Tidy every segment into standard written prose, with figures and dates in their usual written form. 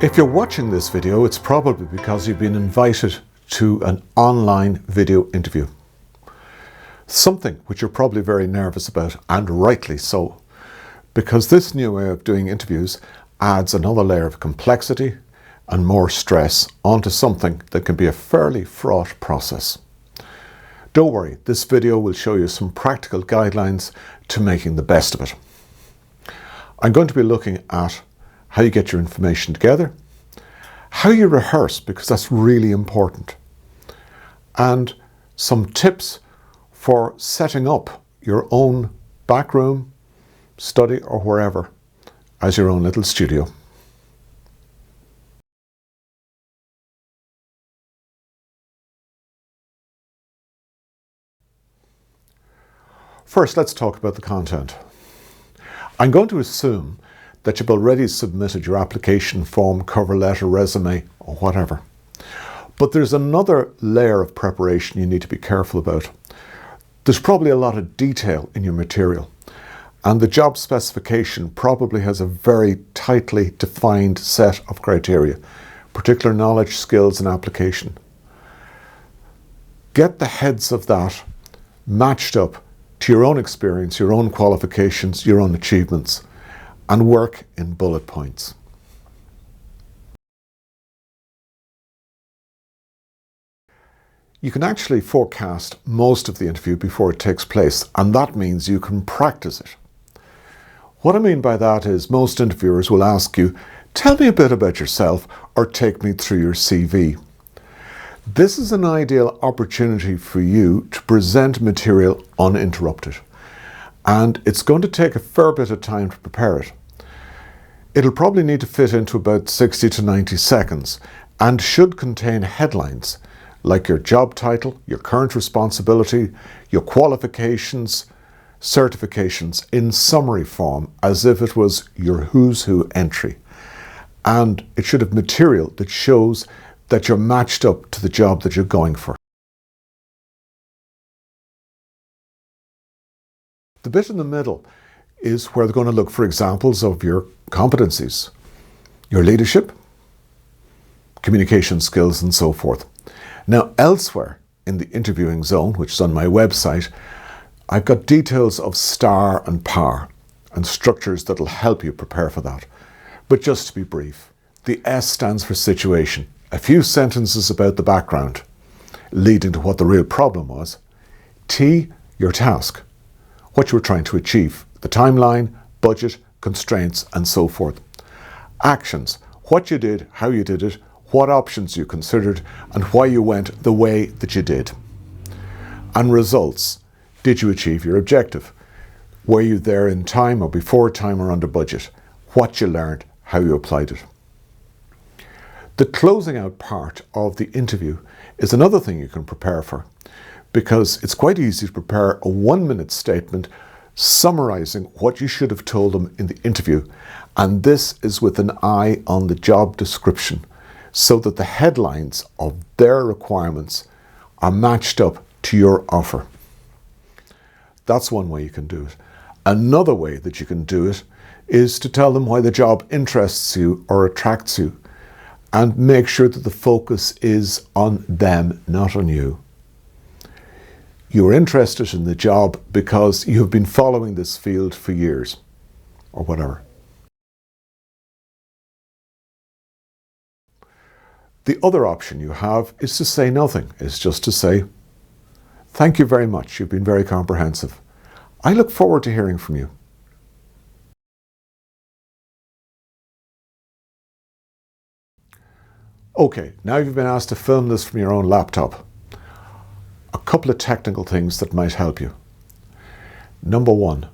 If you're watching this video, it's probably because you've been invited to an online video interview. Something which you're probably very nervous about, and rightly so, because this new way of doing interviews adds another layer of complexity and more stress onto something that can be a fairly fraught process. Don't worry, this video will show you some practical guidelines to making the best of it. I'm going to be looking at how you get your information together, how you rehearse, because that's really important, and some tips for setting up your own back room, study, or wherever as your own little studio. First, let's talk about the content. I'm going to assume that you've already submitted your application form, cover letter, resume, or whatever. But there's another layer of preparation you need to be careful about. There's probably a lot of detail in your material, and the job specification probably has a very tightly defined set of criteria, particular knowledge, skills, and application. Get the heads of that matched up to your own experience, your own qualifications, your own achievements, and work in bullet points. You can actually forecast most of the interview before it takes place, and that means you can practice it. What I mean by that is most interviewers will ask you, tell me a bit about yourself or take me through your CV. This is an ideal opportunity for you to present material uninterrupted, and it's going to take a fair bit of time to prepare it. It'll probably need to fit into about 60 to 90 seconds and should contain headlines like your job title, your current responsibility, your qualifications, certifications in summary form, as if it was your who's who entry. And it should have material that shows that you're matched up to the job that you're going for. The bit in the middle is where they're going to look for examples of your competencies, your leadership, communication skills, and so forth. Now, elsewhere in the interviewing zone, which is on my website, I've got details of STAR and PAR and structures that'll help you prepare for that. But just to be brief, the S stands for situation. A few sentences about the background, leading to what the real problem was. T, your task, what you were trying to achieve, the timeline, budget, constraints, and so forth. Actions, what you did, how you did it, what options you considered, and why you went the way that you did. And results, did you achieve your objective? Were you there in time or before time or under budget? What you learned, how you applied it. The closing out part of the interview is another thing you can prepare for, because it's quite easy to prepare a 1-minute statement summarizing what you should have told them in the interview, and this is with an eye on the job description, so that the headlines of their requirements are matched up to your offer. That's one way you can do it. Another way that you can do it is to tell them why the job interests you or attracts you, and make sure that the focus is on them, not on you. You're interested in the job because you have been following this field for years, or whatever. The other option you have is to say nothing, is just to say, thank you very much, you've been very comprehensive. I look forward to hearing from you. Okay, now you've been asked to film this from your own laptop. A couple of technical things that might help you. Number one,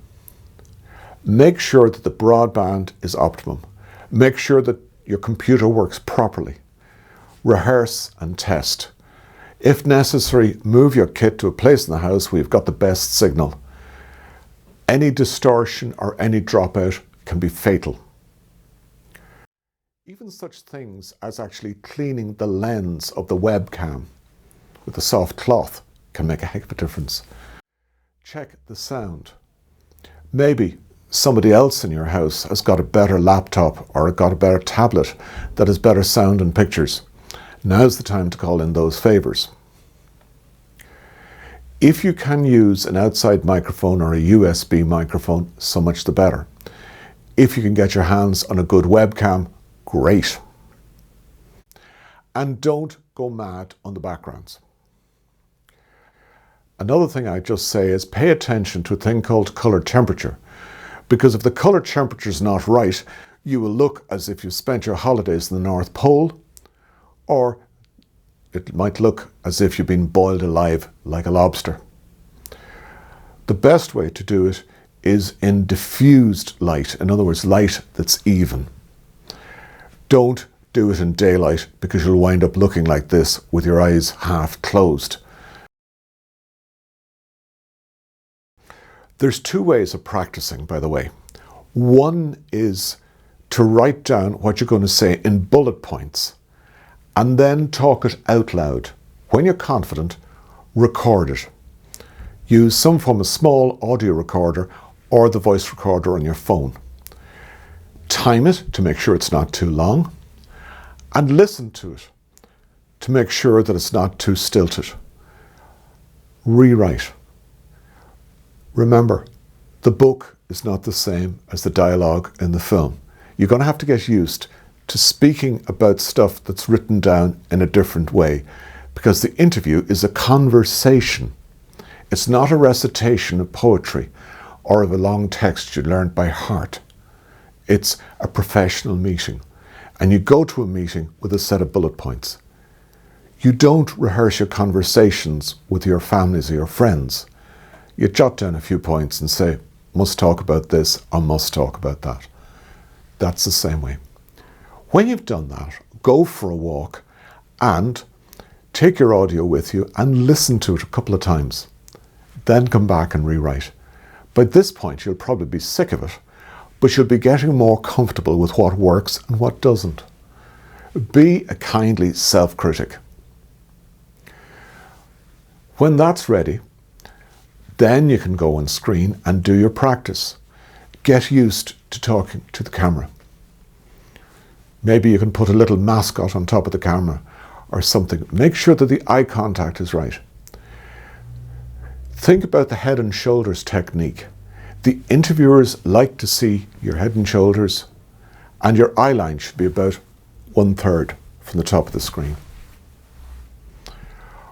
make sure that the broadband is optimum. Make sure that your computer works properly. Rehearse and test. If necessary, move your kit to a place in the house where you've got the best signal. Any distortion or any dropout can be fatal. Even such things as actually cleaning the lens of the webcam with a soft cloth can make a heck of a difference. Check the sound. Maybe somebody else in your house has got a better laptop or got a better tablet that has better sound and pictures. Now's the time to call in those favours. If you can use an outside microphone or a USB microphone, so much the better. If you can get your hands on a good webcam, great. And don't go mad on the backgrounds. Another thing I just say is pay attention to a thing called colour temperature, because if the colour temperature is not right, you will look as if you spent your holidays in the North Pole, or it might look as if you've been boiled alive like a lobster. The best way to do it is in diffused light, in other words, light that's even. Don't do it in daylight because you'll wind up looking like this with your eyes half closed. There's two ways of practicing, by the way. One is to write down what you're going to say in bullet points and then talk it out loud. When you're confident, record it. Use some form of small audio recorder or the voice recorder on your phone. Time it to make sure it's not too long and listen to it to make sure that it's not too stilted. Rewrite. Remember, the book is not the same as the dialogue in the film. You're going to have to get used to speaking about stuff that's written down in a different way, because the interview is a conversation. It's not a recitation of poetry or of a long text you learned by heart. It's a professional meeting, and you go to a meeting with a set of bullet points. You don't rehearse your conversations with your families or your friends. You jot down a few points and say, must talk about this or must talk about that. That's the same way. When you've done that, go for a walk and take your audio with you and listen to it a couple of times. Then come back and rewrite. By this point, you'll probably be sick of it, but you'll be getting more comfortable with what works and what doesn't. Be a kindly self-critic. When that's ready, then you can go on screen and do your practice. Get used to talking to the camera. Maybe you can put a little mascot on top of the camera or something. Make sure that the eye contact is right. Think about the head and shoulders technique. The interviewers like to see your head and shoulders, and your eye line should be about 1/3 from the top of the screen.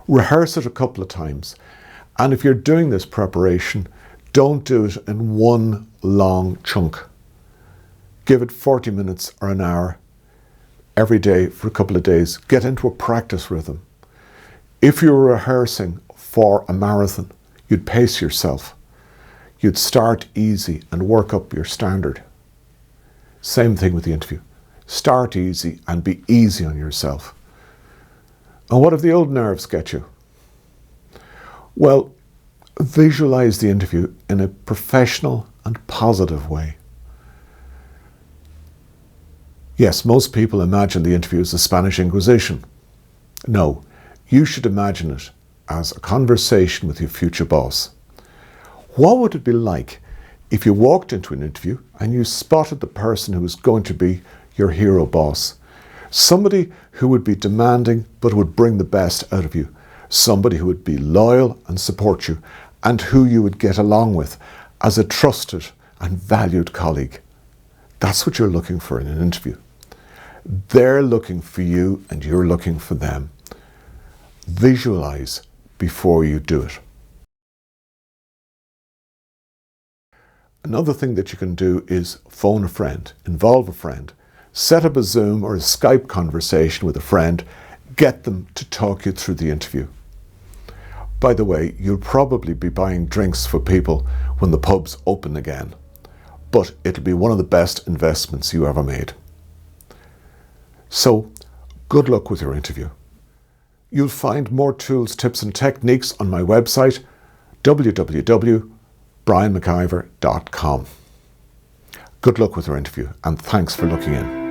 Rehearse it a couple of times. And if you're doing this preparation, don't do it in one long chunk. Give it 40 minutes or an hour every day for a couple of days. Get into a practice rhythm. If you're rehearsing for a marathon, you'd pace yourself. You'd start easy and work up your standard. Same thing with the interview. Start easy and be easy on yourself. And what if the old nerves get you? Well, visualize the interview in a professional and positive way. Yes, most people imagine the interview as the Spanish Inquisition. No, you should imagine it as a conversation with your future boss. What would it be like if you walked into an interview and you spotted the person who was going to be your hero boss? Somebody who would be demanding but would bring the best out of you. Somebody who would be loyal and support you, and who you would get along with as a trusted and valued colleague. That's what you're looking for in an interview. They're looking for you and you're looking for them. Visualize before you do it. Another thing that you can do is phone a friend, involve a friend, set up a Zoom or a Skype conversation with a friend, get them to talk you through the interview. By the way, you'll probably be buying drinks for people when the pubs open again, but it'll be one of the best investments you ever made. So, good luck with your interview. You'll find more tools, tips and techniques on my website, www.brianmcivor.com. Good luck with your interview and thanks for looking in.